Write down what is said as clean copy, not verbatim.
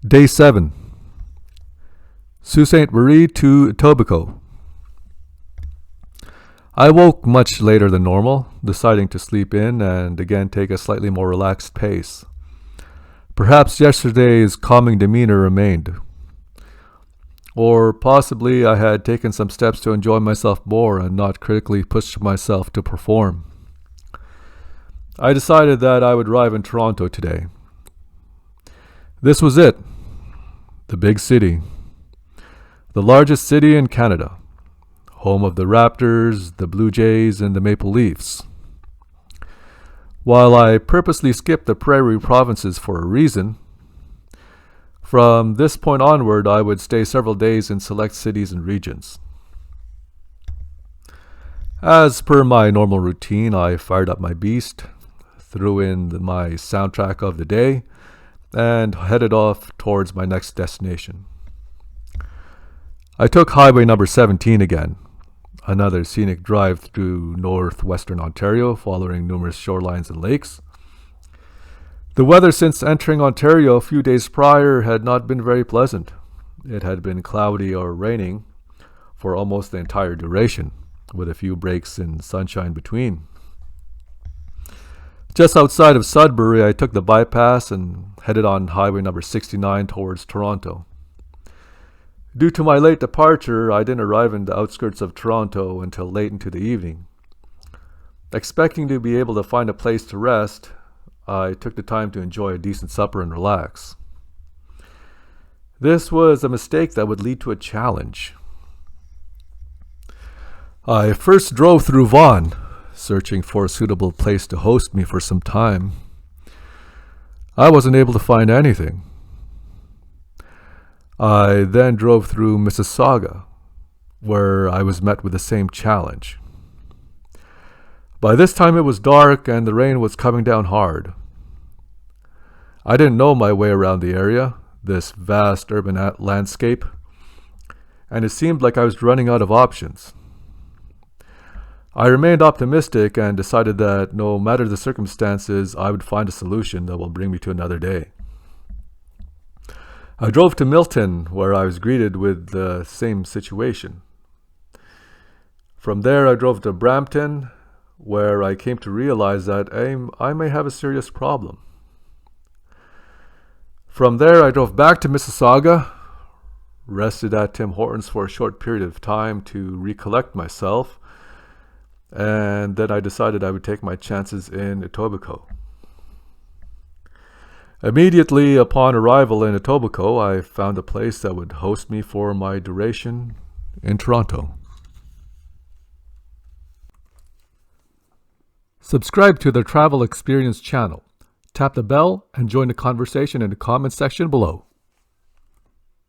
Day 7. Sault Ste. to Etobicoke. I woke much later than normal, deciding to sleep in and again take a slightly more relaxed pace. Perhaps yesterday's calming demeanor remained. Or possibly I had taken some steps to enjoy myself more and not critically pushed myself to perform. I decided that I would arrive in Toronto today. This was it. The big city. The largest city in Canada. Home of the Raptors, the Blue Jays, and the Maple Leafs. While I purposely skipped the Prairie provinces for a reason, from this point onward I would stay several days in select cities and regions. As per my normal routine, I fired up my beast, threw in my soundtrack of the day, and headed off towards my next destination. I took highway number 17 again, another scenic drive through Northwestern Ontario, following numerous shorelines and lakes. The weather since entering Ontario a few days prior had not been very pleasant. It had been cloudy or raining for almost the entire duration, with a few breaks in sunshine between. Just outside of Sudbury, I took the bypass and headed on highway number 69 towards Toronto. Due to my late departure, I didn't arrive in the outskirts of Toronto until late into the evening. Expecting to be able to find a place to rest, I took the time to enjoy a decent supper and relax. This was a mistake that would lead to a challenge. I first drove through Vaughan, searching for a suitable place to host me for some time. I wasn't able to find anything. I then drove through Mississauga, where I was met with the same challenge. By this time it was dark and the rain was coming down hard. I didn't know my way around the area, this vast urban landscape, and it seemed like I was running out of options. I remained optimistic and decided that no matter the circumstances, I would find a solution that will bring me to another day. I drove to Milton, where I was greeted with the same situation. From there, I drove to Brampton, where I came to realize that I may have a serious problem. From there, I drove back to Mississauga, rested at Tim Hortons for a short period of time to recollect myself, and then I decided I would take my chances in Etobicoke. Immediately upon arrival in Etobicoke, I found a place that would host me for my duration in Toronto. Subscribe to the Travel Experience channel. Tap the bell and join the conversation in the comments section below.